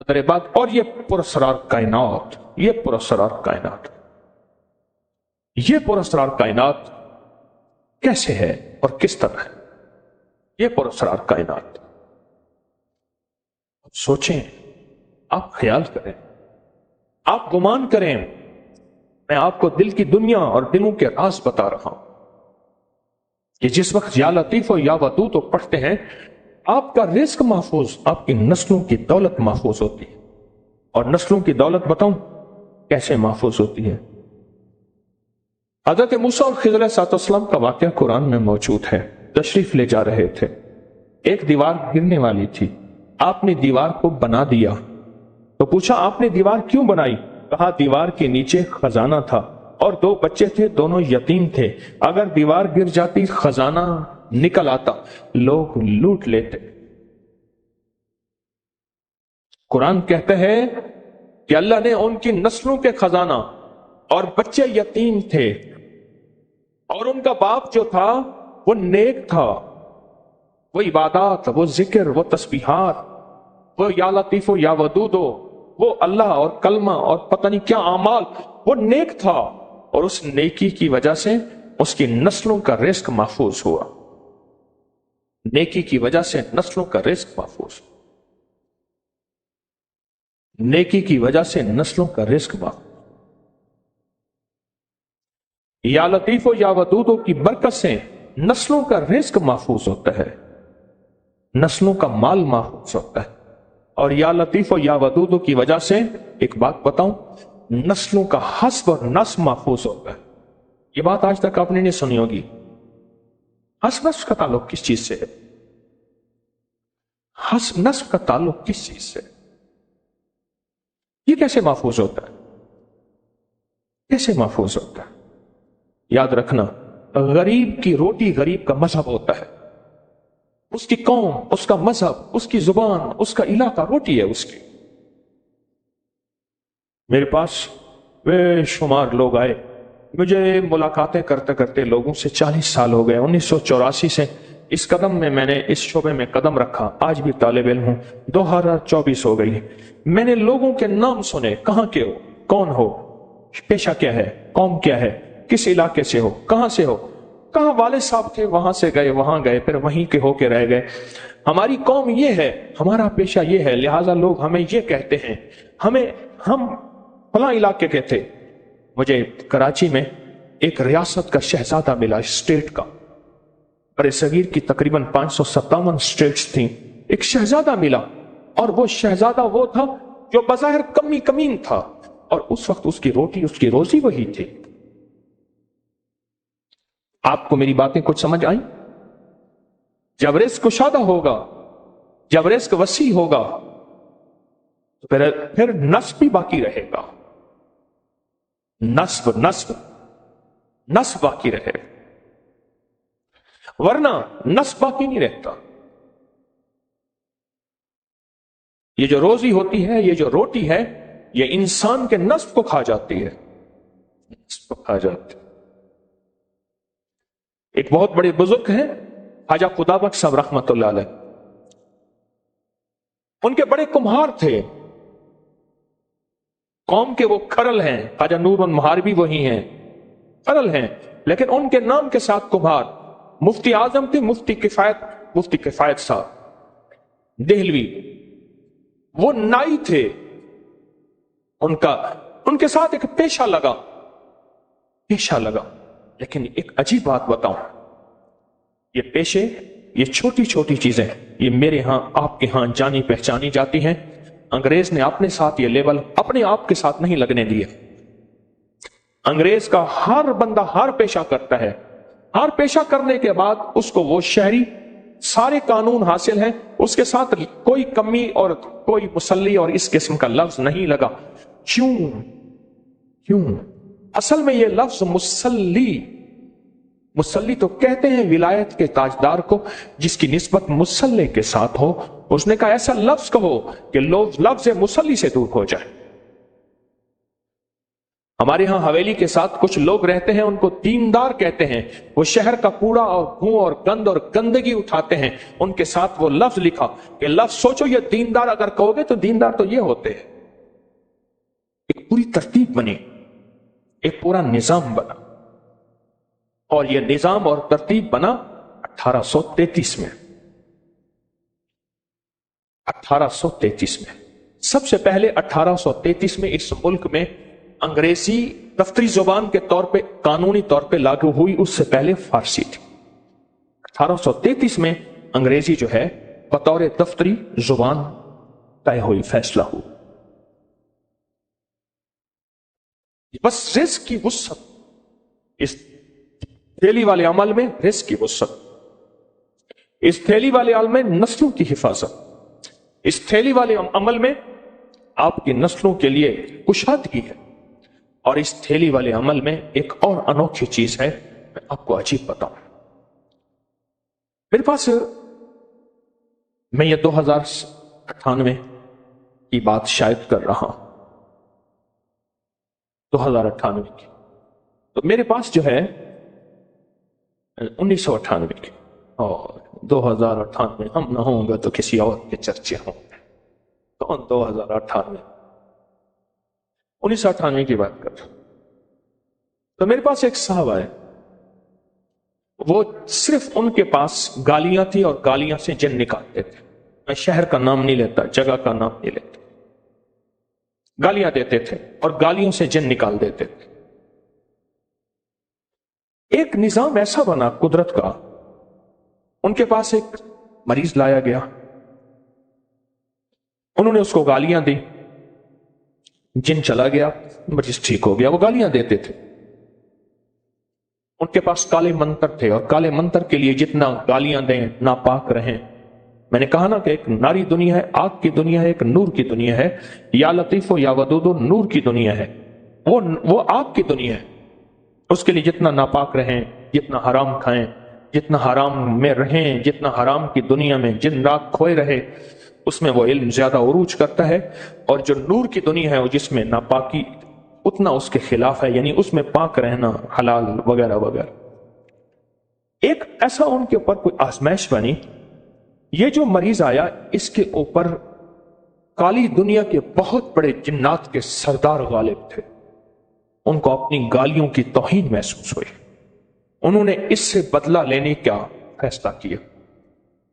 قدر بعد اور یہ پراسرار کائنات، یہ پراسرار کائنات، یہ پراسرار کائنات کیسے ہے اور کس طرح ہے؟ یہ پراسرار کائنات آپ سوچیں، آپ خیال کریں، آپ گمان کریں، میں آپ کو دل کی دنیا اور دلوں کے راز بتا رہا ہوں کہ جس وقت یا لطیف و یا ودود تو پڑھتے ہیں، آپ کا رزق محفوظ، آپ کی نسلوں کی دولت محفوظ ہوتی ہے۔ اور نسلوں کی دولت بتاؤں کیسے محفوظ ہوتی ہے؟ حضرت موسیٰ اور خضر علیہ السلام کا واقعہ قرآن میں موجود ہے۔ تشریف لے جا رہے تھے، ایک دیوار گرنے والی تھی، آپ نے دیوار کو بنا دیا۔ تو پوچھا آپ نے دیوار کیوں بنائی؟ کہا دیوار کے نیچے خزانہ تھا اور دو بچے تھے، دونوں یتیم تھے، اگر دیوار گر جاتی خزانہ نکل آتا، لوگ لوٹ لیتے۔ قرآن کہتا ہے کہ اللہ نے ان کی نسلوں کے خزانہ، اور بچے یتیم تھے، اور ان کا باپ جو تھا وہ نیک تھا، وہ عبادات، وہ ذکر، وہ تسبیحات، وہ یا لطیف و یا ودود، وہ اللہ اور کلمہ اور پتہ نہیں کیا اعمال، وہ نیک تھا، اور اس نیکی کی وجہ سے اس کی نسلوں کا رزق محفوظ ہوا۔ نیکی کی وجہ سے نسلوں کا رزق محفوظ، نیکی کی وجہ سے نسلوں کا رزق محفوظ۔ یا لطیف و یا ودود کی برکت سے نسلوں کا رزق محفوظ ہوتا ہے، نسلوں کا مال محفوظ ہوتا ہے۔ اور یا لطیف و یا ودود کی وجہ سے ایک بات بتاؤں، نسلوں کا حسب اور نسب محفوظ ہوتا ہے۔ یہ بات آج تک آپ نے نہیں سنی ہوگی۔ حسب نسب کا تعلق کس چیز سے ہے؟ حسب نسب کا تعلق کس چیز سے؟ یہ کیسے محفوظ ہوتا ہے؟ کیسے محفوظ ہوتا ہے؟ یاد رکھنا، غریب کی روٹی غریب کا مذہب ہوتا ہے، اس کی قوم، اس کا مذہب، اس کی زبان، اس کا علاقہ روٹی ہے اس کی۔ میرے پاس بے شمار لوگ آئے، مجھے ملاقاتیں کرتے کرتے لوگوں سے 40 سال ہو گئے۔ 1984 سے اس قدم میں نے اس شعبے میں قدم رکھا، آج بھی طالب علم ہوں۔ 2024 ہو گئی، میں نے لوگوں کے نام سنے، کہاں کے ہو، کون ہو، پیشہ کیا ہے، قوم کیا ہے، کس علاقے سے ہو، کہاں سے ہو، کہاں والد صاحب تھے، وہاں سے گئے، وہاں گئے، پھر وہیں کے ہو کے رہ گئے، ہماری قوم یہ ہے، ہمارا پیشہ یہ ہے، لہٰذا لوگ ہمیں یہ کہتے ہیں، ہم فلاں علاقے کے تھے۔ مجھے کراچی میں ایک ریاست کا شہزادہ ملا، اسٹیٹ کا، بر صغیر کی تقریباً 557 اسٹیٹس تھیں، ایک شہزادہ ملا، اور وہ شہزادہ وہ تھا جو بظاہر کمین تھا، اور اس وقت اس کی روٹی، اس کی روزی وہی تھی۔ آپ کو میری باتیں کچھ سمجھ آئیں؟ جب رزق کشادہ ہوگا، جب رزق وسیع ہوگا، تو پھر نسب بھی باقی رہے گا، نسب باقی رہے گا، ورنہ نسب باقی نہیں رہتا۔ یہ جو روزی ہوتی ہے، یہ جو روٹی ہے، یہ انسان کے نسب کو کھا جاتی ہے، نسب کو کھا جاتی ہے۔ ایک بہت بڑے بزرگ ہیں خواجہ خدا بخش صاحب رحمت اللہ علیہ، ان کے بڑے کمہار تھے، قوم کے وہ کھرل ہیں، خواجہ نور المہار بھی وہی ہیں، کھرل ہیں، لیکن ان کے نام کے ساتھ کمہار۔ مفتی اعظم تھے، مفتی کفایت صاحب دہلوی، وہ نائی تھے، ان کے ساتھ ایک پیشہ لگا، لیکن ایک عجیب بات بتاؤں، یہ پیشے، یہ چھوٹی چھوٹی چیزیں، یہ میرے ہاں آپ کے ہاں جانی پہچانی جاتی ہیں۔ انگریز نے اپنے ساتھ یہ لیبل اپنے آپ کے ساتھ نہیں لگنے دیا۔ انگریز کا ہر بندہ ہر پیشہ کرتا ہے، ہر پیشہ کرنے کے بعد اس کو وہ شہری سارے قانون حاصل ہیں، اس کے ساتھ کوئی کمی اور کوئی مسلی اور اس قسم کا لفظ نہیں لگا۔ کیوں؟ اصل میں یہ لفظ مسلی تو کہتے ہیں ولایت کے تاجدار کو جس کی نسبت مسلح کے ساتھ ہو۔ اس نے کہا ایسا لفظ کہو کہ لفظ مسلی سے دور ہو جائے۔ ہمارے ہاں حویلی کے ساتھ کچھ لوگ رہتے ہیں، ان کو دیندار کہتے ہیں، وہ شہر کا کوڑا اور گھوں اور گند اور گندگی اٹھاتے ہیں، ان کے ساتھ وہ لفظ لکھا کہ لفظ سوچو یہ دیندار اگر کہو گے تو دیندار تو یہ ہوتے ہیں۔ ایک پوری ترتیب بنی، ایک پورا نظام بنا، اور یہ نظام اور ترتیب بنا 1833 میں۔ 1833 میں سب سے پہلے 1833 میں اس ملک میں انگریزی دفتری زبان کے طور پہ قانونی طور پہ لاگو ہوئی، اس سے پہلے فارسی تھی۔ 1833 میں انگریزی جو ہے بطور دفتری زبان طے ہوئی، فیصلہ ہوا۔ بس رزق کی وسعت، اس تھیلی والے عمل میں رزق کی وسعت، اس تھیلی والے عمل میں نسلوں کی حفاظت، اس تھیلی والے عمل میں آپ کی نسلوں کے لیے کشادگی ہے، اور اس تھیلی والے عمل میں ایک اور انوکھی چیز ہے، میں آپ کو عجیب بتاؤں۔ میرے پاس، میں یہ 2098 کی بات شاید کر رہا ہوں، 2098 کی، تو میرے پاس جو ہے 1998 کی، اور 2098 ہم نہ ہوں گے تو کسی اور کے چرچے ہوں گے، تو 2098 1998 کی بات کر رہا ہوں۔ تو میرے پاس ایک صاحب آئے، وہ صرف ان کے پاس گالیاں تھی اور گالیاں سے جن نکالتے تھے۔ میں شہر کا نام نہیں لیتا، جگہ کا نام نہیں لیتا، گالیاں دیتے تھے اور گالیوں سے جن نکال دیتے تھے۔ ایک نظام ایسا بنا قدرت کا، ان کے پاس ایک مریض لایا گیا، انہوں نے اس کو گالیاں دی، جن چلا گیا، مریض ٹھیک ہو گیا۔ وہ گالیاں دیتے تھے، ان کے پاس کالے منتر تھے، اور کالے منتر کے لیے جتنا گالیاں دیں ناپاک رہیں۔ میں نے کہا نا کہ ایک ناری دنیا ہے، آگ کی دنیا ہے، ایک نور کی دنیا ہے، یا لطیف و یا ودود نور کی دنیا ہے، وہ آگ کی دنیا ہے۔ اس کے لیے جتنا ناپاک رہیں، جتنا حرام کھائیں، جتنا حرام میں رہیں، جتنا حرام کی دنیا میں جن رات کھوئے رہے، اس میں وہ علم زیادہ عروج کرتا ہے، اور جو نور کی دنیا ہے وہ جس میں ناپاکی اتنا اس کے خلاف ہے، یعنی اس میں پاک رہنا حلال وغیرہ وغیرہ۔ ایک ایسا ان کے اوپر کوئی آزمائش بنی، یہ جو مریض آیا اس کے اوپر کالی دنیا کے بہت بڑے جنات کے سردار غالب تھے، ان کو اپنی گالیوں کی توہین محسوس ہوئی، انہوں نے اس سے بدلہ لینے کا فیصلہ کیا۔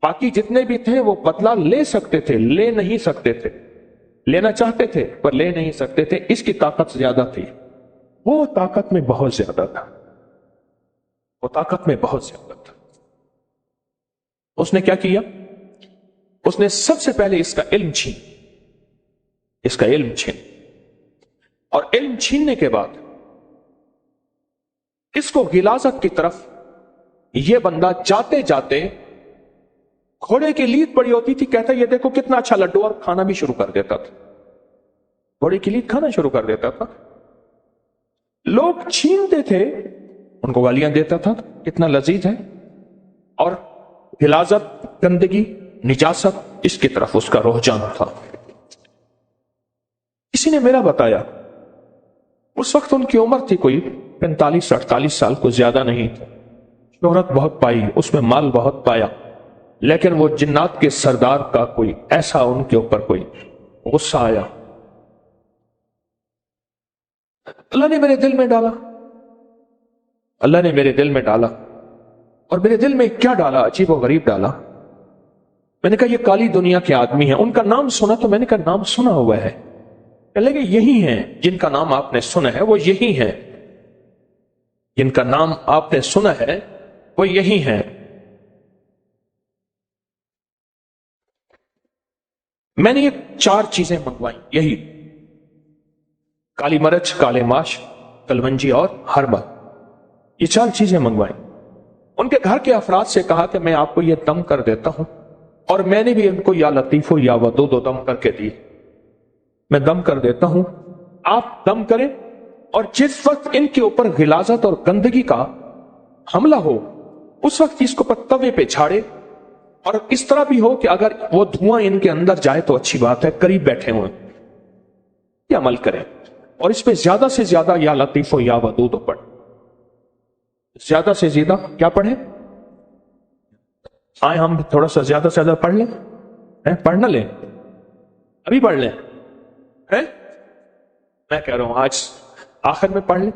باقی جتنے بھی تھے وہ بدلہ لے سکتے تھے، لے نہیں سکتے تھے، لینا چاہتے تھے پر لے نہیں سکتے تھے، اس کی طاقت زیادہ تھی، وہ طاقت میں بہت زیادہ تھا، وہ طاقت میں بہت زیادہ تھا۔ اس نے کیا کیا؟ اس نے سب سے پہلے اس کا علم چھین، اس کا علم چھین، اور علم چھیننے کے بعد اس کو غلاظت کی طرف، یہ بندہ جاتے جاتے گھوڑے کی لیت پڑی ہوتی تھی، کہتا یہ دیکھو کتنا اچھا لڈو، اور کھانا بھی شروع کر دیتا تھا، گھوڑے کی لیت کھانا شروع کر دیتا تھا۔ لوگ چھینتے تھے، ان کو گالیاں دیتا تھا، کتنا لذیذ ہے، اور غلاظت، گندگی، نجاست، اس کی طرف اس کا رجحان تھا۔ کسی نے میرا بتایا، اس وقت ان کی عمر تھی کوئی 45-48 سال، کو زیادہ نہیں تھا، شہرت بہت پائی، اس میں مال بہت پایا، لیکن وہ جنات کے سردار کا کوئی ایسا ان کے اوپر کوئی غصہ آیا، اللہ نے میرے دل میں ڈالا، اللہ نے میرے دل میں ڈالا، اور میرے دل میں کیا ڈالا؟ عجیب و غریب ڈالا۔ میں نے کہا یہ کالی دنیا کے آدمی ہیں، ان کا نام سنا، تو میں نے کہا نام سنا ہوا ہے، کہ یہی ہیں جن کا نام آپ نے سنا ہے، وہ یہی ہیں جن کا نام آپ نے سنا ہے، وہ یہی ہیں۔ میں نے یہ 4 چیزیں منگوائیں، یہی کالی مرچ، کالے ماش، کلونجی اور ہربل، یہ 4 چیزیں منگوائیں۔ ان کے گھر کے افراد سے کہا کہ میں آپ کو یہ دم کر دیتا ہوں، اور میں نے بھی ان کو یا لطیف یا ودود دم کر کے دی، میں دم کر دیتا ہوں، آپ دم کریں، اور جس وقت ان کے اوپر غلاظت اور گندگی کا حملہ ہو، اس وقت اس کو توے پہ چھاڑے، اور اس طرح بھی ہو کہ اگر وہ دھواں ان کے اندر جائے تو اچھی بات ہے، قریب بیٹھے ہوئے یہ عمل کریں۔ और इस पे ज्यादा से ज्यादा या लतीफो या वदूद पढ़, ज्यादा से ज्यादा क्या पढ़े? आए हम थोड़ा सा ज्यादा से ज्यादा पढ़ लें, पढ़ ना लें, अभी पढ़ लें, है? मैं कह रहा हूं आज आखिर में पढ़ लें,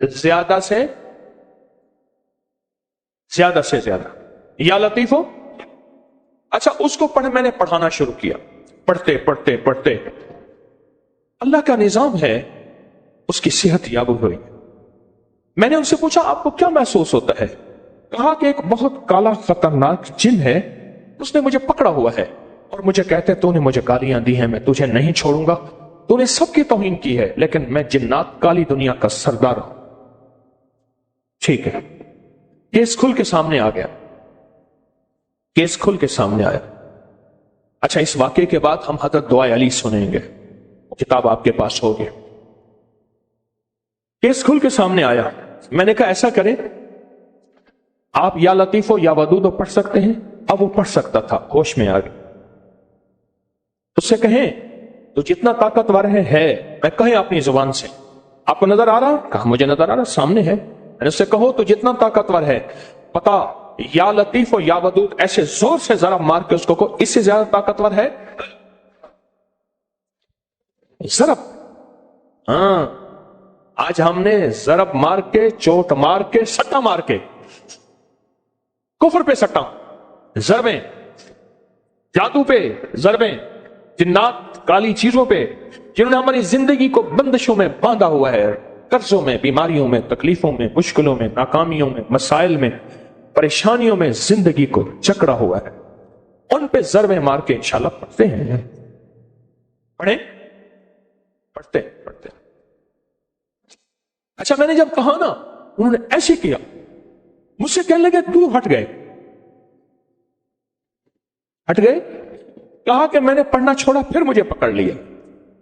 ज्यादा से ज्यादा या लतीफो। अच्छा, उसको मैंने पढ़ाना शुरू किया, पढ़ते पढ़ते पढ़ते अल्लाह का निजाम है, उसकी सेहत याब हुई। मैंने उनसे पूछा आपको क्या महसूस होता है? कहा कि एक बहुत काला खतरनाक जिन है, उसने मुझे पकड़ा हुआ है और मुझे कहते तूने मुझे गालियां दी हैं, मैं तुझे नहीं छोड़ूंगा, तूने सबकी तौहीन की है, लेकिन मैं जिन्नात काली दुनिया का सरदार हूं। ठीक है, केस खुल के सामने आ गया, केस खुल के सामने आया। अच्छा, इस वाक्य के बाद हम हज़रत दुआ अली सुनेंगे, किताब आपके पास होगी। केस खुल के सामने आया, मैंने कहा ऐसा करें, आप या लतीफो या वदूदो पढ़ सकते हैं। अब वो पढ़ सकता था, होश में आ गया। उससे कहें तो जितना ताकतवर है मैं कहें अपनी जुबान से, आपको नजर आ रहा? कहा मुझे नजर आ रहा, सामने है। मैंने उससे कहो तो जितना ताकतवर है, पता या लतीफ और या वदूद ऐसे जोर से जरा मार के उसको कहो, इससे ज्यादा ताकतवर है जरब। हाँ, आज हमने जरब मार के, चोट मार के, सट्टा मार के, कुफर पे सट्टा, जरबें, जादू पे जरबें, जिन्नात काली चीजों पे, जिन्होंने हमारी जिंदगी को बंदिशों में बांधा हुआ है, कर्जों में, बीमारियों में, तकलीफों में, मुश्किलों में, नाकामियों में, मसाइल में, परेशानियों में जिंदगी को जकड़ा हुआ है, उन पे जरबे मार के इंशाल्लाह पढ़ते हैं। पढ़े, पढ़ते पढ़ते। अच्छा, मैंने जब कहा ना, उन्होंने ऐसे किया, मुझसे कहने लगे तू हट गए, हट गए। कहा कि मैंने पढ़ना छोड़ा, फिर मुझे पकड़ लिया।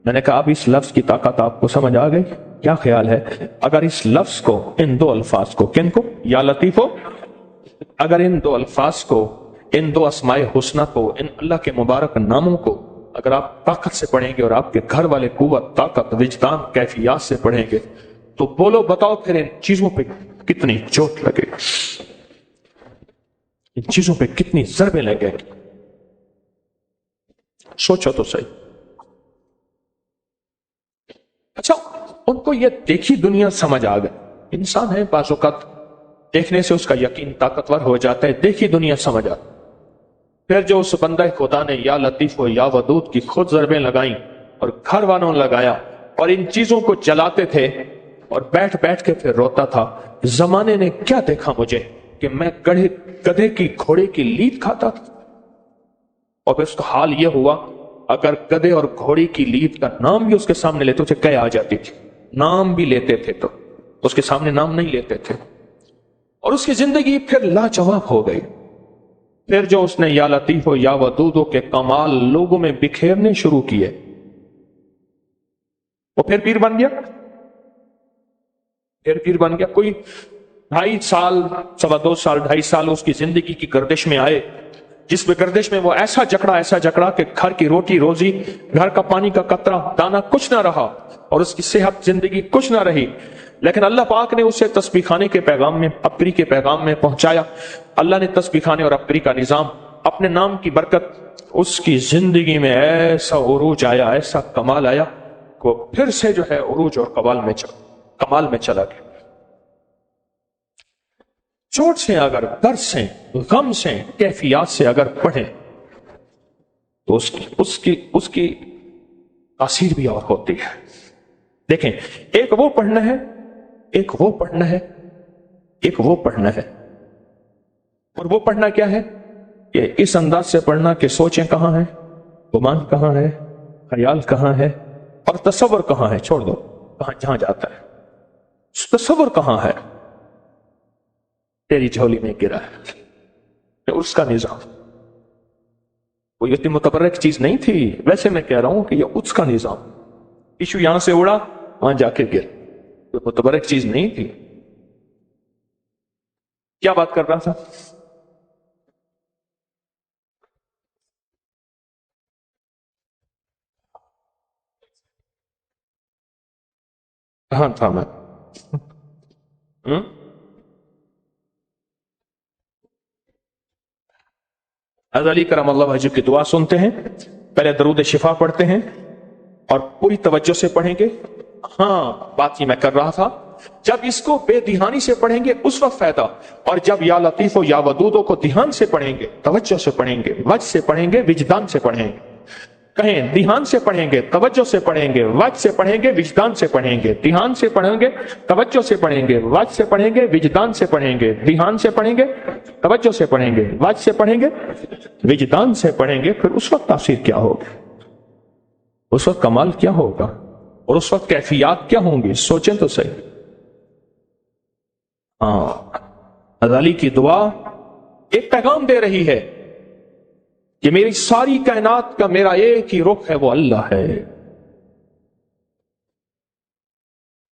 मैंने कहा अब इस लफ्ज की ताकत आपको समझ आ गई? क्या ख्याल है अगर इस लफ्ज को, इन दो अल्फाज को, किन को? या लतीफो, अगर इन दो अल्फाज को, इन दो अस्माए हुस्ना को, इन अल्लाह के मुबारक नामों को अगर आप ताकत से पढ़ेंगे और आपके घर वाले कुव्वत, ताकत, विजदान, कैफियत से पढ़ेंगे, तो बोलो बताओ फिर इन चीजों पे कितनी चोट लगे, इन चीजों पे कितनी जरबे लगेंगी। सोचो तो सही। अच्छा, उनको ये देखी दुनिया समझ आ गई। इंसान है, बाज़ौक़ात देखने से उसका यकीन ताकतवर हो जाता है, देखी दुनिया समझ आ। फिर जो उस बंदा खुदा ने या लतीफ या वदूद की खुद जरबें लगाई और घर वालों ने लगाया और इन चीजों को जलाते थे और बैठ बैठ के फिर रोता था, जमाने ने क्या देखा मुझे कि मैं गधे की, घोड़े की लीद खाता था। और फिर उसका हाल यह हुआ, अगर गधे और घोड़ी की लीद का नाम भी उसके सामने लेते, उसे कै आ जाती थी। नाम भी लेते थे तो उसके सामने नाम नहीं लेते थे, और उसकी जिंदगी फिर लाजवाब हो गई। फिर जो उसने या लतीफो या वदूदो के कमाल लोगों में बिखेरने शुरू किए, वो फिर पीर बन गया, फिर पीर बन गया। कोई 2.5 साल, 2.25 साल, 2.5 साल उसकी जिंदगी की गर्दिश में आए, जिसमें गर्दिश में वो ऐसा जकड़ा कि घर की रोटी रोजी, घर का पानी का कतरा दाना कुछ ना रहा और उसकी सेहत, जिंदगी कुछ ना रही। लेकिन अल्लाह पाक ने उसे तस्बीह खाने के पैगाम में, अबकरी के पैगाम में पहुंचाया। अल्लाह ने तस्बीह खाने और अबकरी का निजाम, अपने नाम की बरकत, उसकी जिंदगी में ऐसा उरूज आया, ऐसा कमाल आया, वो फिर से जो है उरूज और कमाल में चला गया। चोट से अगर, दर्द से, गम से, कैफियत से अगर पढ़े तो उसकी तासीर भी और होती है। देखें, एक वो पढ़ना है, एक वो पढ़ना है, एक वो पढ़ना है। और वो पढ़ना क्या है कि इस अंदाज से पढ़ना कि सोचें कहां है, गुमान कहां है, ख्याल कहां है और तसव्वुर कहां है। छोड़ दो कहां, जहां जाता है, तसव्वुर कहां है, तेरी झोली में गिरा है। उसका निजाम कोई इतनी मुतबर्रक चीज नहीं थी। वैसे मैं कह रहा हूं कि ये उसका निजाम, टिश्यू यहां से उड़ा वहां जाके गिर, कोई मुतबर्रक चीज नहीं थी। क्या बात कर रहा था? कहाँ था मैं? हम्म? हज़रत अली करम अल्लाह वजह की दुआ सुनते हैं, पहले दरूद शिफा पढ़ते हैं और पूरी तवज्जो से पढ़ेंगे। हाँ, बात ये मैं कर रहा था, जब इसको बेदिहानी से पढ़ेंगे उस वक्त फायदा, और जब या लतीफो या वदूदो को ध्यान से पढ़ेंगे, तवज्जो से पढ़ेंगे, वज से पढ़ेंगे, विजदान से पढ़ेंगे। कहें, ध्यान से पढ़ेंगे, तवज्जो से पढ़ेंगे, वज से पढ़ेंगे, विजदान से पढ़ेंगे। ध्यान से पढ़ेंगे, तवज्जो से पढ़ेंगे, वज से पढ़ेंगे, विजदान से पढ़ेंगे। ध्यान से पढ़ेंगे, तवज्जो से पढ़ेंगे, वज से पढ़ेंगे, विजदान से पढ़ेंगे। फिर उस वक्त तासीर क्या होगी, उस वक्त कमाल क्या होगा, और उस वक्त कैफियत क्या होंगी, सोचें तो सही। हाँ, अली की दुआ एक पैगाम दे रही है कि मेरी सारी कायनात का मेरा एक ही रुख है, वो अल्लाह है,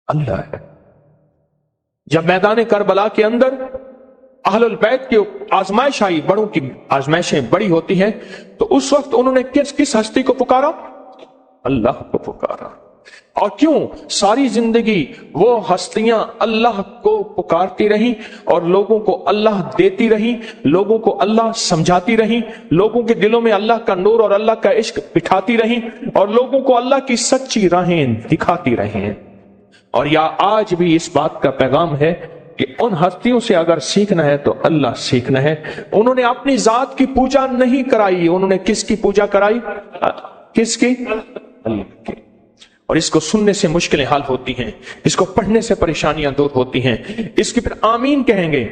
अल्लाह है। जब मैदान करबला के अंदर अहलुल बैत की आजमाइश आई, बड़ों की आजमाइशें बड़ी होती हैं, तो उस वक्त उन्होंने किस हस्ती को पुकारा? अल्लाह को पुकारा। और क्यों? सारी जिंदगी वो हस्तियां अल्लाह को पुकारती रही और लोगों को अल्लाह देती रही, लोगों को अल्लाह समझाती रही, लोगों के दिलों में अल्लाह का नूर और अल्लाह का इश्क बिठाती रही, और लोगों को अल्लाह की सच्ची राहें दिखाती रही। और या आज भी इस बात का पैगाम है कि उन हस्तियों से अगर सीखना है तो अल्लाह सीखना है। उन्होंने अपनी जात की पूजा नहीं कराई, उन्होंने किसकी पूजा कराई? किसकी? अल्लाह की। और इसको सुनने से मुश्किलें हल होती हैं, इसको पढ़ने से परेशानियां दूर होती हैं। इसकी फिर आमीन कहेंगे,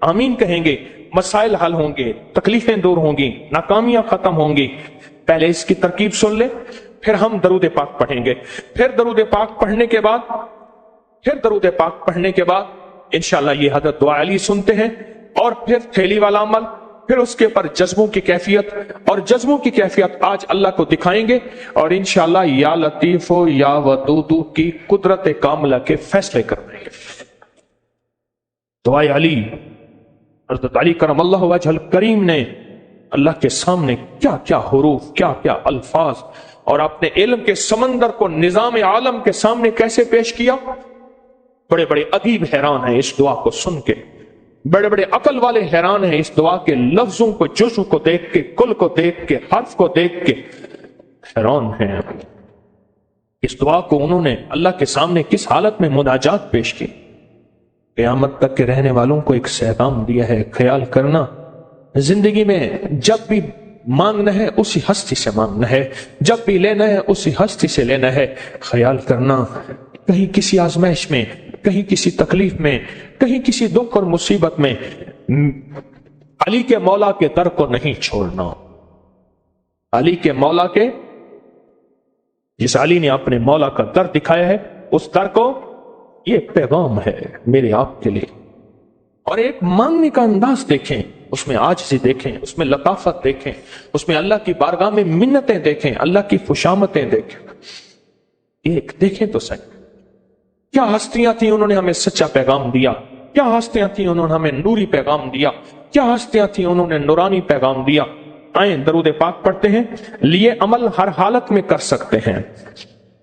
आमीन कहेंगे, मसाइल हल होंगे, तकलीफें दूर होंगी, नाकामियां खत्म होंगी। पहले इसकी तरकीब सुन ले, फिर हम दरूद पाक पढ़ेंगे। फिर दरूद पाक पढ़ने के बाद, फिर दरूद पाक पढ़ने के बाद इंशाअल्लाह ये हज़रत दुआ अली सुनते हैं, और फिर थैली वाला अमल, फिर उसके ऊपर जज्बों की कैफियत, और जज्बों की कैफियत आज अल्लाह को दिखाएंगे, और इंशाअल्लाह या लतीफो या वदूदू की कुदरत कामला के फैसले करवाएंगे। दुआ अली, हज़रत अली करम अल्लाह वजहल करीम ने अल्लाह के सामने क्या क्या हुरूफ, क्या क्या अल्फाज, और अपने इल्म के समंदर को निजाम आलम के सामने कैसे पेश किया। बड़े बड़े अदीब हैरान हैं इस दुआ को सुन के, बड़े बड़े अकल वाले हैरान हैं इस दुआ के लफ्जों को, जुज़्व को देख के, कुल को देख के, हर्फ को देख के हैरान हैं। इस दुआ को उन्होंने अल्लाह के सामने किस हालत में मुनाजात पेश की। क़यामत तक के रहने वालों को एक पैगाम दिया है, ख्याल करना, जिंदगी में जब भी मांगना है उसी हस्ती से मांगना है, जब भी लेना है उसी हस्ती से लेना है। ख्याल करना, कहीं किसी आजमाइश में, कहीं किसी तकलीफ में, कहीं किसी दुख और मुसीबत में अली के मौला के दर को नहीं छोड़ना। अली के मौला के, जिस अली ने अपने मौला का दर दिखाया है, उस दर को, ये पैगाम है मेरे आपके लिए। और एक मांगने का अंदाज देखें, उसमें आजिज़ी देखें, उसमें लताफत देखें, उसमें अल्लाह की बारगाह में मिन्नतें देखें, अल्लाह की खुशामतें देखें। एक देखें तो सही, क्या हस्तियां थी, उन्होंने हमें सच्चा पैगाम दिया। क्या हस्तियां थी, उन्होंने हमें नूरी पैगाम दिया। क्या हस्तियां थी, उन्होंने नूरानी पैगाम दिया। आए दरूद पाक पढ़ते हैं, लिए अमल हर हालत में कर सकते हैं।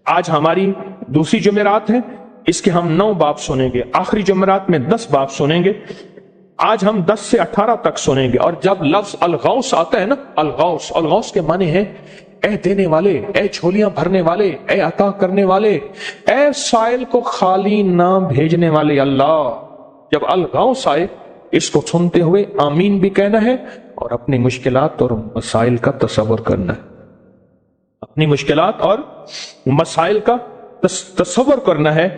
आज हमारी दूसरी जुमेरात है, इसके हम 9 बाब सुनेंगे, आखिरी जुमेरात में 10 बाब सुनेंगे। आज हम 10 से 18 तक सुनेंगे। और जब लफ्ज अलगौस आता है ना, अलगौस, अलगौस के माने हैं ए देने वाले, ए झोलियां भरने वाले, ए अता करने वाले, ए साइल को खाली ना भेजने वाले अल्लाह। जब अलगौस आए, इसको सुनते हुए आमीन भी कहना है और अपनी मुश्किलात और मसाइल का तसव्वुर करना है, अपनी मुश्किलात और मसाइल का तसव्वुर करना है,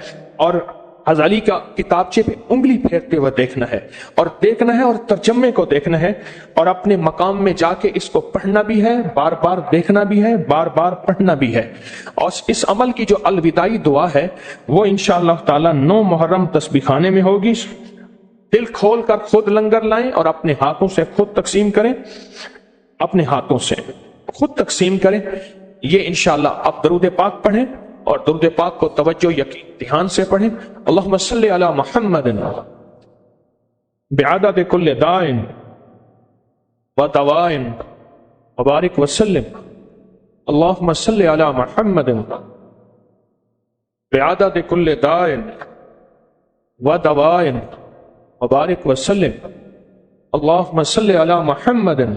और हज़ाली का किताबचे पे उंगली फेरते हुए देखना है, और देखना है और तर्जमे को देखना है, और अपने मकाम में जाके इसको पढ़ना भी है, बार बार देखना भी है, बार बार पढ़ना भी है। और इस अमल की जो अलविदाई दुआ है वो इंशाअल्लाह ताला 9 मुहर्रम तस्बीखाने में होगी। दिल खोल कर खुद लंगर लाएं और अपने हाथों से खुद तकसीम करें, अपने हाथों से खुद तकसीम करें। ये इंशाअल्लाह आप दरूद पाक पढ़ें, और दरूद पाक को तवज्जो यकीन ध्यान से पढ़ें। अल्लाहुम्मा सल्ली अला मुहम्मदिन बिअदद कुल्लि दाइन व दवाइन व बारिक व सल्लिम। अल्लाहुम्मा सल्ली अला मुहम्मदिन बिआदद कुल्ल दाइन व दवाइन वबारिक वसल्लिम अल्लाहुम्मा सल्लि अला मुहम्मदिन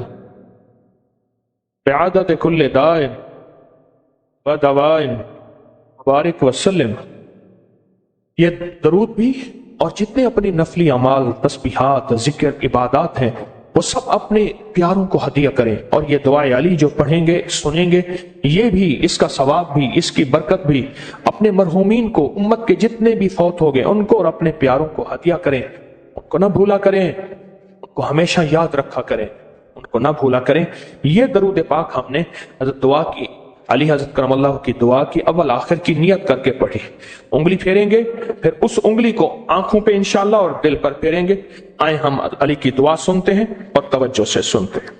बिआदद कुल्ल दाइन व दवाइन वबारिक वसल्लिम। ये दरूद भी और जितने अपनी नफली अमाल, तस्बीहात, जिक्र, इबादात हैं, वो सब अपने प्यारों को हदिया करें। और ये दुआए अली जो पढ़ेंगे, सुनेंगे, ये भी, इसका सवाब भी, इसकी बरकत भी अपने मरहूमीन को, उम्मत के जितने भी फौत हो गए उनको और अपने प्यारों को हदिया करें। उनको ना भूला करें, उनको हमेशा याद रखा करें, उनको ना भूला करें। ये दरूद पाक हमने हज़रत दुआ की, अली हज़रत करमल्लाहु की दुआ की अव्वल आखिर की नियत करके पढ़ी। उंगली फेरेंगे, फिर उस उंगली को आंखों पे इंशाअल्लाह और दिल पर फेरेंगे। आए हम अली की दुआ सुनते हैं और तवज्जो से सुनते हैं।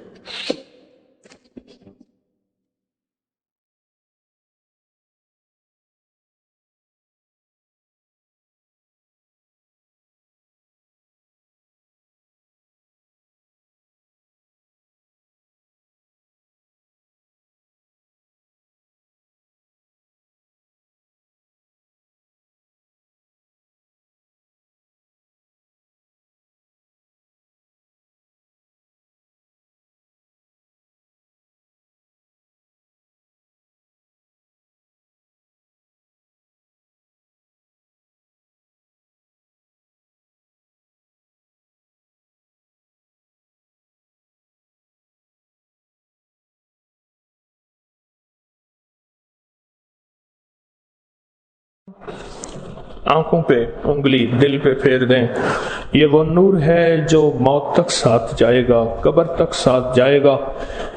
आंखों पे उंगली, दिल पे फेर दें। ये वो नूर है जो मौत तक साथ जाएगा, कब्र तक साथ जाएगा।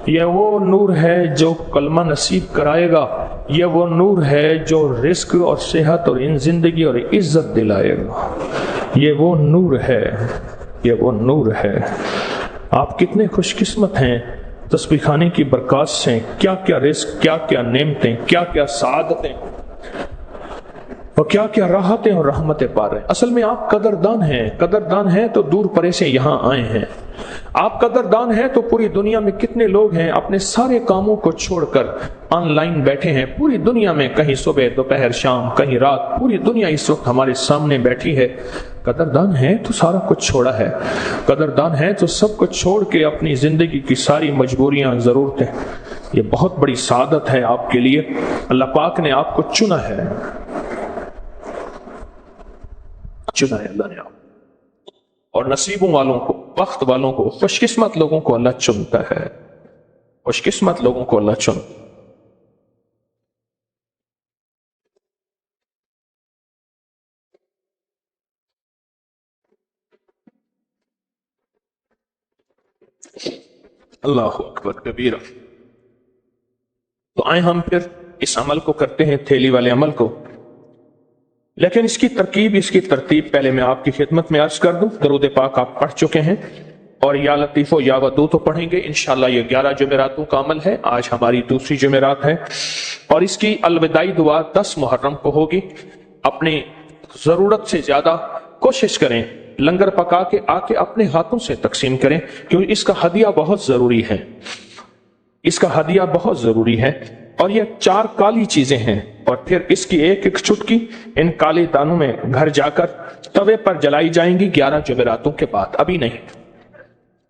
ये वो नूर है जो कलमा नसीब कराएगा। ये वो नूर है जो रिस्क और सेहत और इन जिंदगी और इज्जत दिलाएगा। ये वो नूर है, ये वो नूर है। आप कितने खुशकिस्मत हैं तस्बीह खाने की बरकत से। क्या क्या रिस्क, क्या क्या नेमतें, क्या क्या सादतें और क्या क्या राहतें और रहमतें पा रहे हैं। असल में आप कदरदान हैं। कदरदान हैं तो दूर परे से यहाँ आए हैं। आप कदरदान हैं तो पूरी दुनिया में कितने लोग हैं अपने सारे कामों को छोड़कर ऑनलाइन बैठे हैं। पूरी दुनिया में, कहीं सुबह, दोपहर, शाम, कहीं रात, पूरी दुनिया इस वक्त हमारे सामने बैठी है। कदरदान है तो सारा कुछ छोड़ा है। कदरदान है तो सब कुछ छोड़ के अपनी जिंदगी की सारी मजबूरियां, जरूरतें, ये बहुत बड़ी सादत है आपके लिए। अल्लाह पाक ने आपको चुना है, चुना है अल्लाह ने आप। और नसीबों वालों को, वक्त वालों को, खुशकिस्मत लोगों को अल्लाह चुनता है। खुशकिस्मत लोगों को अल्लाह चुन। अल्लाह अकबर कबीरा। तो आए हम फिर इस अमल को करते हैं, थैली वाले अमल को। लेकिन इसकी तरकीब, इसकी तरतीब पहले मैं आपकी खिदमत में अर्ज कर दूं। दरूद पाक आप पढ़ चुके हैं और या लतीफ़ो या वदू तो पढ़ेंगे इंशाअल्लाह। ये 11 जुमेरातों का अमल है। आज हमारी दूसरी जुमेरात है और इसकी अलविदाई दुआ 10 मुहर्रम को होगी। अपनी जरूरत से ज्यादा कोशिश करें, लंगर पका के आके अपने हाथों से तकसीम करें, क्योंकि इसका हदिया बहुत जरूरी है। इसका हदिया बहुत जरूरी है। और ये 4 काली चीजें हैं और फिर इसकी एक एक चुटकी इन काले दानों में घर जाकर तवे पर जलाई जाएंगी 11 जुमेरातों के बाद। अभी नहीं,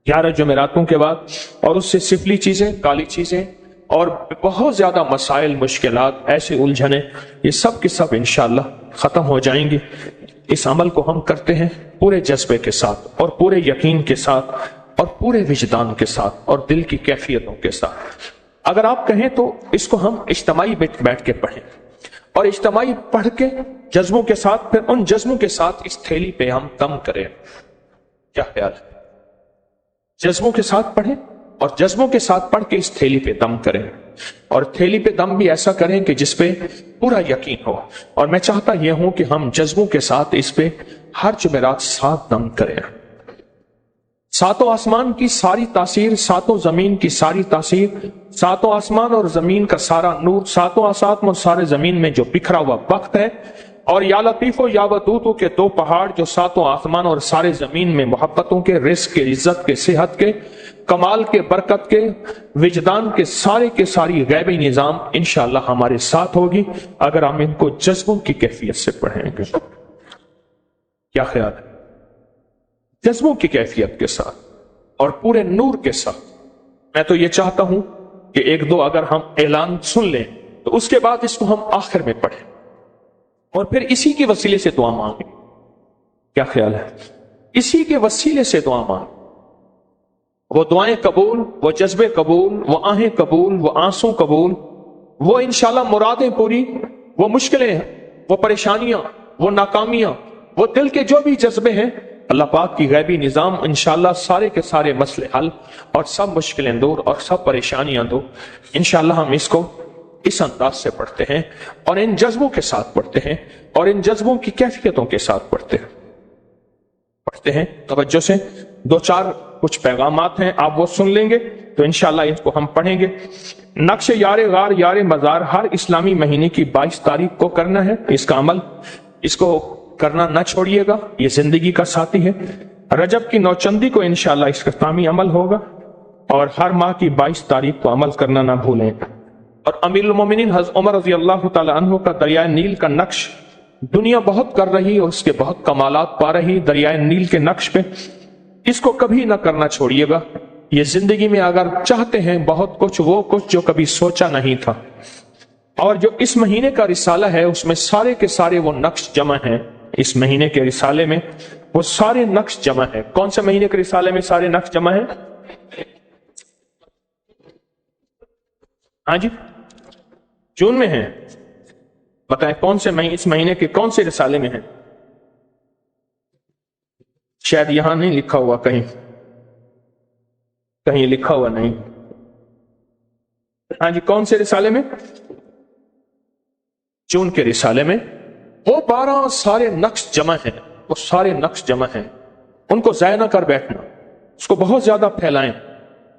11 जुमेरातों के बाद। और उससे सिफली चीजें, काली चीजें और बहुत ज्यादा मसाइल, मुश्किलात, ऐसे उलझने, ये सब के सब इंशाअल्लाह खत्म हो जाएंगी। इस अमल को हम करते हैं पूरे जज्बे के साथ और पूरे यकीन के साथ और पूरे विजदान के साथ और दिल की कैफियतों के साथ। अगर आप कहें तो इसको हम इज्तिमाई बैठ के पढ़ें और इज्तिमाई पढ़ के जज्बों के साथ, फिर उन जज्बों के साथ इस थैली पे हम दम करें। क्या ख्याल है? जज्बों के साथ पढ़ें और जज्बों के साथ पढ़ के इस थैली पे दम करें। और थैली पे दम भी ऐसा करें कि जिसपे पूरा यकीन हो। और मैं चाहता यह हूं कि हम जज्बों के साथ इस पे हर जुमेरात 7 दम करें। सातों आसमान की सारी तासीर, सातों जमीन की सारी तासीर, सातों आसमान और जमीन का सारा नूर, सातों आसमान और सारे जमीन में जो बिखरा हुआ वक्त है, और या लतीफो या वदूदों के 2 पहाड़ जो सातों आसमान और सारे जमीन में मोहब्बतों के, रिस्क के, इज्जत के, सेहत के, कमाल के, बरकत के, विजदान के सारी गैबी निजाम इंशाअल्लाह हमारे साथ होगी अगर हम इनको जज्बों की कैफियत से पढ़ेंगे। क्या ख्याल है? जज्बों की कैफियत के साथ और पूरे नूर के साथ। मैं तो ये चाहता हूं कि एक दो अगर हम ऐलान सुन लें तो उसके बाद इसको हम आखिर में पढ़ें और फिर इसी के वसीले से दुआ मांगे। क्या ख्याल है? इसी के वसीले से दुआ मांगे। वो दुआएं कबूल, वो जज्बे कबूल, वो आहें कबूल, वो आंसू कबूल, वो इंशाल्लाह मुरादें पूरी, वो मुश्किलें, वो परेशानियां, वो नाकामियां, वो दिल के जो भी जज्बे हैं, अल्लाह पाक की गैबी निजाम इंशाल्लाह सारे के सारे मसले हल और सब मुश्किलें दूर और सब परेशानियां दूर। इंशाल्लाह हम इसको इस अंदाज से पढ़ते हैं और इन जज्बों के साथ पढ़ते हैं और इन जज्बों की कैफियतों के साथ पढ़ते हैं। तवज्जो से दो चार कुछ पैगामात हैं, आप वो सुन लेंगे तो इंशाल्लाह इसको हम पढ़ेंगे। नक्श यारे गार यारे मजार हर इस्लामी महीने की 22 तारीख को करना है इसका अमल, इसको करना न छोड़िएगा, ये जिंदगी का साथी है। रजब की नौचंदी को इंशाल्लाह इसका तामी अमल होगा और हर माह की 22 तारीख को अमल करना ना भूलें। और अमीरुल मोमिनीन हज़रत उमर रज़ी अल्लाह तआला अन्हु का दरिया नील का नक्श दुनिया बहुत कर रही और उसके बहुत कमालात पा रही, दरिया नील के नक्श पे इसको कभी ना करना छोड़िएगा। ये जिंदगी में अगर चाहते हैं बहुत कुछ, वो कुछ जो कभी सोचा नहीं था। और जो इस महीने का रिसाला है उसमें सारे के सारे वो नक्श जमा है। इस महीने के रिसाले में वो सारे नक्श जमा है। कौन से महीने के रिसाले में सारे नक्श जमा है? हाँ जी, जून में है। बताएं कौन से महीने, इस महीने के कौन से रिसाले में है? शायद यहां नहीं लिखा हुआ, कहीं लिखा हुआ नहीं। हाँ जी, कौन से रिसाले में? जून के रिसाले में वो 12 सारे नक्श जमा हैं। वो सारे नक्श जमा हैं, उनको ज़ाया ना कर बैठना, उसको बहुत ज्यादा फैलाएं,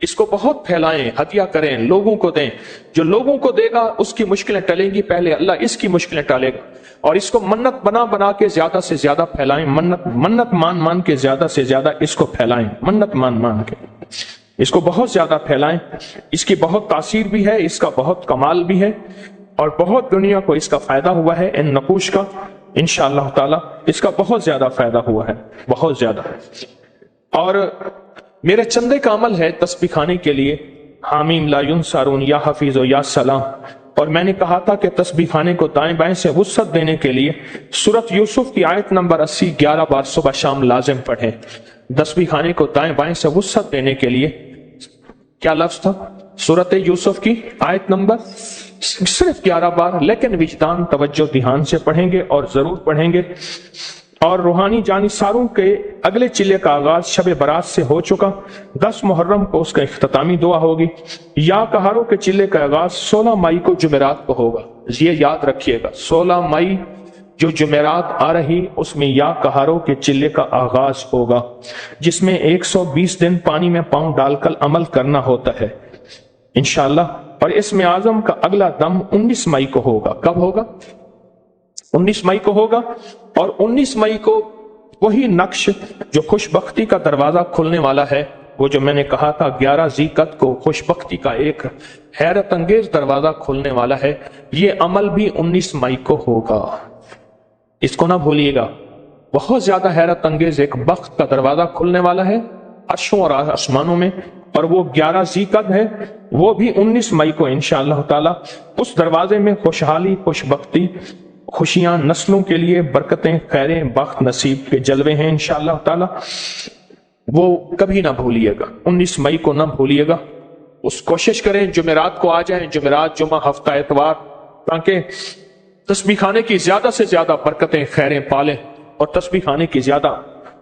इसको बहुत फैलाएं, हदिया करें, लोगों को दें। जो लोगों को देगा उसकी मुश्किलें टलेंगी, पहले अल्लाह इसकी मुश्किलें टालेगा। और इसको मन्नत बना बना के ज्यादा से ज्यादा फैलाएं, मन्नत मान मान के ज्यादा से ज्यादा इसको फैलाएं, मन्नत मान मान के इसको बहुत ज्यादा फैलाएं। इसकी बहुत तासीर भी है, इसका बहुत कमाल भी है और बहुत दुनिया को इसका फायदा हुआ है। इन नकूश का इंशाअल्लाह ताला इसका बहुत ज्यादा फायदा हुआ है, बहुत ज्यादा। और मेरे चंदे का अमल है तस्बीह खाने के लिए, हामीम ला युनसारून या हफीज या सलाम। और मैंने कहा था कि तस्बीह खाने को दाएं बाएं से वुसअत देने के लिए सूरत यूसुफ की आयत नंबर 80 11 बार सुबह शाम लाजिम पढ़े। तस्बीह खाने को दाएं बाएं से वुसअत देने के लिए क्या लफ्ज था? सूरत यूसुफ की आयत नंबर सिर्फ 11 बार, लेकिन विजदान तवज्जो ध्यान से पढ़ेंगे और जरूर पढ़ेंगे। और रूहानी जानिसारों के अगले चिल्ले का आगाज शब बरात से हो चुका। 10 मुहर्रम को उसका इख्तितामी दुआ होगी। या कहारों के चिल्ले का आगाज 16 मई को जुमेरात को होगा। ये याद रखिएगा, 16 मई जो जुमेरात आ रही उसमें या कहारों के चिल्ले का आगाज होगा, जिसमें 120 दिन पानी में पांव डालकर अमल करना होता है इंशाअल्लाह। और इसमें आजम का अगला दम 19 मई को होगा। कब होगा? 19 मई को होगा। और 19 मई को वही नक्श जो खुशबख्ती का दरवाजा खुलने वाला है, वो जो मैंने कहा था 11 ज़ीक़त को खुशबख्ती का एक हैरत अंगेज दरवाजा खुलने वाला है, ये अमल भी 19 मई को होगा। इसको ना भूलिएगा, बहुत ज्यादा हैरत अंगेज एक बख्त का दरवाजा खुलने वाला है अर्शों और आसमानों में, और वो 11 ज़ीक़त है, वो भी 19 मई को इंशाअल्लाह ताला। उस दरवाजे में खुशहाली, खुशबख्ती, खुशियां, नस्लों के लिए बरकतें, खैरें, बख्त नसीब के जलवे हैं इंशाअल्लाह ताला। वो कभी ना भूलिएगा, 19 मई को ना भूलिएगा। उस कोशिश करें जुमेरात को आ जाएं, जुमेरात, जुमा, हफ्ता, एतवार, ताकि तस्बीह खाने की ज्यादा से ज्यादा बरकतें, खैरें पालें और तस्बीह खाने की ज्यादा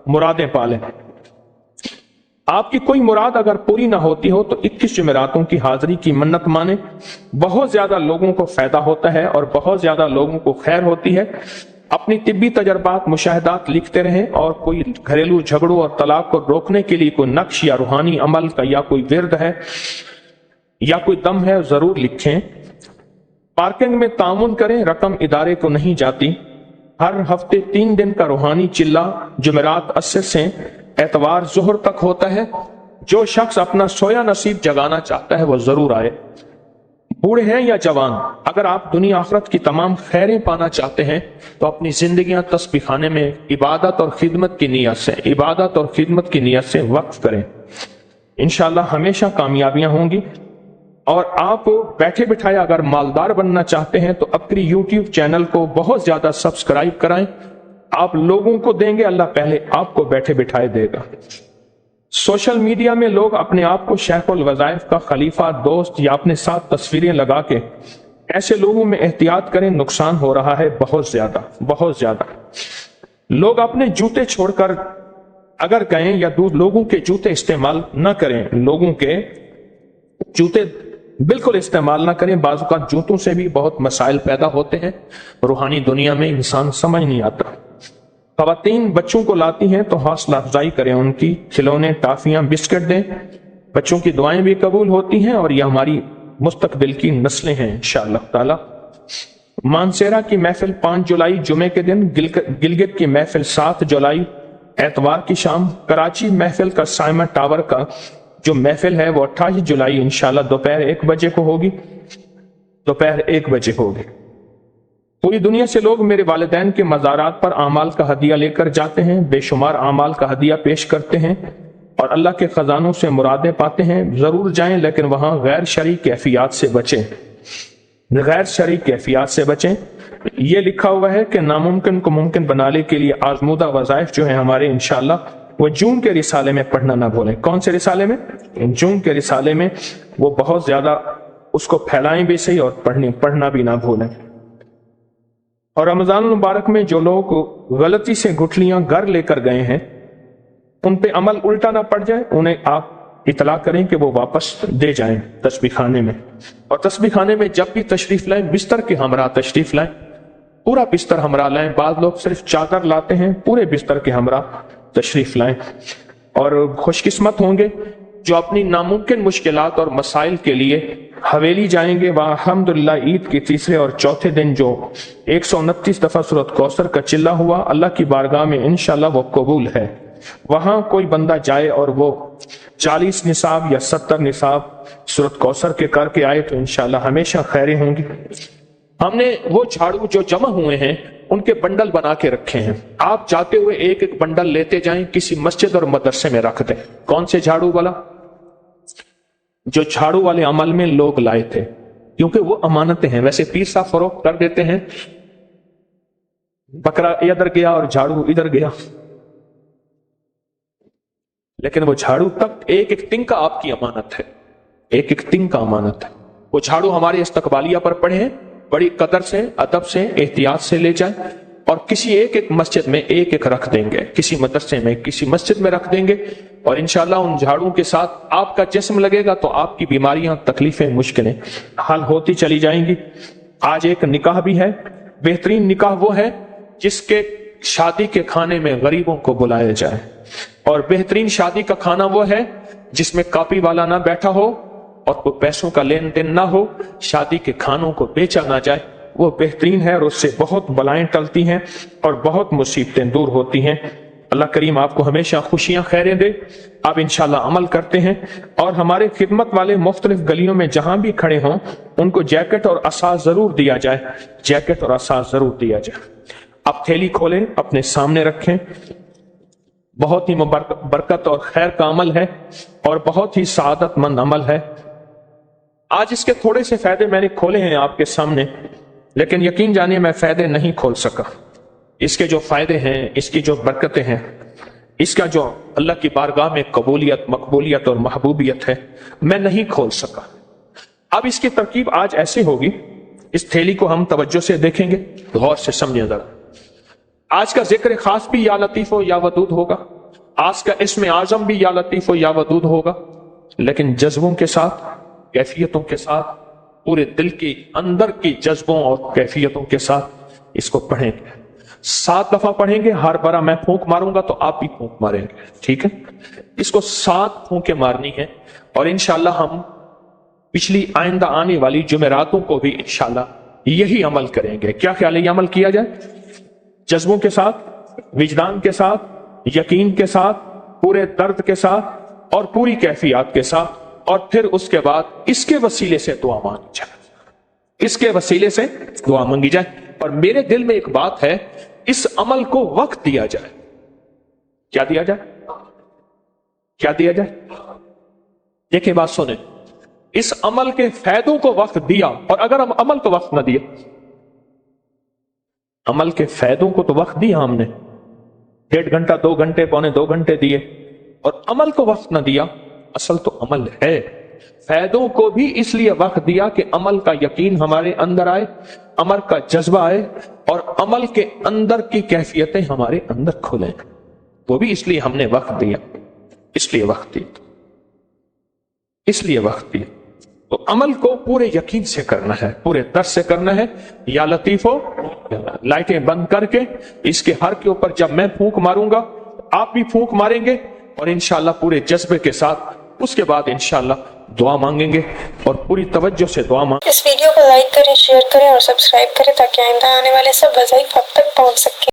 मुरादें पालें। आपकी कोई मुराद अगर पूरी ना होती हो तो 21 जुमेरातों की हाजिरी की मन्नत माने, बहुत ज्यादा लोगों को फायदा होता है और बहुत ज्यादा लोगों को खैर होती है। अपनी तिब्बी तजर्बात, मुशाहिदात लिखते रहें और कोई घरेलू झगड़ों और तलाक को रोकने के लिए कोई नक्श या रूहानी अमल का या कोई विर्द है या कोई दम है, जरूर लिखें। पार्किंग में तामुन करें, रकम इदारे को नहीं जाती। हर हफ्ते 3 दिन का रूहानी चिल्ला जुमेरात असर से एतवार जोहर तक होता है। जो शख्स अपना सोया नसीब जगाना चाहता है वो जरूर आए। बूढ़े हैं या जवान, अगर आप दुनिया आखिरत की तमाम खैरें पाना चाहते हैं तो अपनी जिंदगियां तस्बीह खाने में इबादत और खिदमत की नीयत से वक्फ करें। इंशाअल्लाह हमेशा कामयाबियां होंगी। और आप बैठे बिठाए अगर मालदार बनना चाहते हैं तो अपनी यूट्यूब चैनल को बहुत ज्यादा सब्सक्राइब कराएं। आप लोगों को देंगे, अल्लाह पहले आपको बैठे बिठाए देगा। सोशल मीडिया में लोग अपने आप को शेखुल वज़ाइफ का खलीफा, दोस्त या अपने साथ तस्वीरें लगा के, ऐसे लोगों में एहतियात करें, नुकसान हो रहा है बहुत ज्यादा। लोग अपने जूते छोड़कर अगर गए या लोगों के जूते इस्तेमाल न करें, लोगों के जूते बिल्कुल इस्तेमाल ना करें। बाज़ औक़ात जूतों से भी बहुत मसाइल पैदा होते हैं, रूहानी दुनिया में इंसान समझ नहीं आता। ख़वातीन बच्चों को लाती हैं तो हौसला अफजाई करें, उनकी खिलौने, टाफियां, बिस्किट दें। बच्चों की दुआएं भी कबूल होती हैं और ये हमारी मुस्तकबिल की नस्लें हैं इंशाअल्लाह ताला। मानसेरा की महफिल 5 जुलाई जुमे के दिन, गिलगित की महफिल 7 जुलाई एतवार की शाम, कराची महफिल का साइमन टावर का जो महफिल है वो 28 जुलाई इंशाअल्लाह दोपहर 1 बजे होगी। पूरी दुनिया से लोग मेरे वालिदैन के मज़ारात पर आमाल का हदिया लेकर जाते हैं, बेशुमार आमाल का हदिया पेश करते हैं और अल्लाह के खजानों से मुरादें पाते हैं। जरूर जाएं, लेकिन वहां गैर शरई कैफियत से बचें। ये लिखा हुआ है कि नामुमकिन को मुमकिन बनाने के लिए आजमूदा वज़ाइफ जो है हमारे इंशाअल्लाह, वो जून के रिसाले में पढ़ना ना भूलें। कौन से रिसाले में? जून के रिसाले में। वो बहुत ज्यादा उसको फैलाएं भी सही और पढ़ना भी ना भूलें। और रमजान मुबारक में जो लोग गलती से गुठलियां घर लेकर गए हैं, उन पे अमल उल्टा ना पड़ जाए, उन्हें आप इतला करें कि वो वापस दे जाएं तस्बीह खाने में। और तस्बीह खाने में जब भी तशरीफ लाएं, बिस्तर के हमरा तशरीफ लाएं, पूरा बिस्तर हमरा लाएं। बाद लोग सिर्फ चादर लाते हैं, पूरे बिस्तर के हमरा तशरीफ लाएं। और खुशकिस्मत होंगे जो अपनी नामुमकिन मुश्किलात और मसाइल के लिए हवेली जाएंगे। वहां अल्हम्दुलिल्लाह ईद के तीसरे और चौथे दिन जो 129 दफा सूरत कौसर का चिल्ला हुआ, अल्लाह की बारगाह में इंशाअल्लाह वो कबूल है। वहां कोई बंदा जाए और वो 40 निसाब या 70 निसाब सूरत कौसर के करके आए तो इंशाअल्लाह हमेशा खैरें होंगी। हमने वो झाड़ू जो जमा हुए हैं उनके बंडल बना के रखे हैं। आप जाते हुए एक एक बंडल लेते जाएं, किसी मस्जिद और मदरसे में रख दें। कौन से झाड़ू वाला? जो झाड़ू वाले अमल में लोग लाए थे, क्योंकि वो अमानतें हैं। वैसे पीर साहब फरोख्त कर देते हैं, बकरा इधर गया और झाड़ू इधर गया, लेकिन वो झाड़ू तक एक एक तिंका आपकी अमानत है, एक एक तिंका अमानत है। वो झाड़ू हमारे इस्तकबालिया पर पड़े हैं, बड़ी कदर से, अदब से, एहतियात से ले जाएं और किसी एक एक मस्जिद में एक एक रख देंगे, किसी मदरसे में, किसी मस्जिद में रख देंगे। और इंशाअल्लाह उन झाड़ू के साथ आपका जिस्म लगेगा तो आपकी बीमारियां, तकलीफें, मुश्किलें हल होती चली जाएंगी। आज एक निकाह भी है, बेहतरीन निकाह वो है जिसके शादी के खाने में गरीबों को बुलाया जाए। और बेहतरीन शादी का खाना वो है जिसमें कॉपी वाला ना बैठा हो और कोई पैसों का लेन देन ना हो, शादी के खानों को बेचा ना जाए। वो बेहतरीन है और उससे बहुत बलाएं टलती हैं और बहुत मुसीबतें दूर होती हैं। अल्लाह करीम आपको हमेशा खुशियां खैरें दे। आप इंशाल्लाह अमल करते हैं और हमारे खिदमत वाले मुख्तलिफ गलियों में जहां भी खड़े हों उनको जैकेट और असास जरूर दिया जाए, जैकेट और असास जरूर दिया जाए। आप थैली खोलें, अपने सामने रखें। बहुत ही बरकत और खैर का अमल है और बहुत ही सआदतमंद अमल है। आज इसके थोड़े से फायदे मैंने खोले हैं आपके सामने, लेकिन यकीन जानिए मैं फायदे नहीं खोल सका। इसके जो फायदे हैं, इसकी जो बरकतें हैं, इसका जो अल्लाह की बारगाह में कबूलियत, मकबूलियत और महबूबियत है, मैं नहीं खोल सका। अब इसकी तरकीब आज ऐसे होगी, इस थैली को हम तवज्जो से देखेंगे, गौर से समझें जरा। आज का जिक्र खास भी या लतीफ हो या वदूद होगा, आज का इसमें आजम भी या लतीफ हो या वदूद होगा, लेकिन जज्बों के साथ, कैफियतों के साथ, पूरे दिल के अंदर की जज्बों और कैफियतों के साथ इसको पढ़ेंगे। 7 दफा पढ़ेंगे। हर बार मैं फूंक मारूंगा तो आप भी फूंक मारेंगे, ठीक है? इसको 7 फूंके मारनी है और इंशाल्लाह हम पिछली आइंदा आने वाली जुमेरातों को भी इंशाल्लाह यही अमल करेंगे। क्या ख्याल है? ये अमल किया जाए जज्बों के साथ, विजदान के साथ, यकीन के साथ, पूरे दर्द के साथ اور پوری کیفیات کے ساتھ، اور پھر اس کے بعد اس کے وسیلے سے دعا مانگی جائے، اس کے وسیلے سے دعا مانگی جائے۔ اور میرے دل میں ایک بات ہے، اس عمل کو وقت دیا جائے۔ کیا دیا جائے؟ کیا دیا جائے؟ دیکھیں بات سنیں، اس عمل کے فائدوں کو وقت دیا، اور اگر ہم عمل کو وقت نہ دیا، عمل کے فائدوں کو تو وقت دیا ہم نے، 1.5 گھنٹہ 2 گھنٹے پونے 2 گھنٹے دیے، اور عمل کو وقت نہ دیا، اصل تو عمل ہے، فائدوں کو بھی اس لیے وقت دیا کہ عمل کا یقین ہمارے اندر آئے، عمل کا جذبہ آئے، اور عمل کے اندر کی کیفیتیں ہمارے اندر کھلیں، وہ بھی اس لیے ہم نے وقت دیا، اس لیے وقت دیا، اس لیے وقت دیا۔ تو عمل کو پورے یقین سے کرنا ہے، پورے درد سے کرنا ہے۔ یا لطیفو، لائٹیں بند کر کے اس کے ہر کے اوپر جب میں پھونک ماروں گا آپ بھی پھونک ماریں گے، اور انشاءاللہ پورے جذبے کے ساتھ اس کے بعد انشاءاللہ دعا مانگیں گے، اور پوری توجہ سے دعا مانگیں۔ اس ویڈیو کو لائک کریں، شیئر کریں اور سبسکرائب کریں تاکہ آئندہ آنے والے سب وظائف آپ تک پہنچ سکیں۔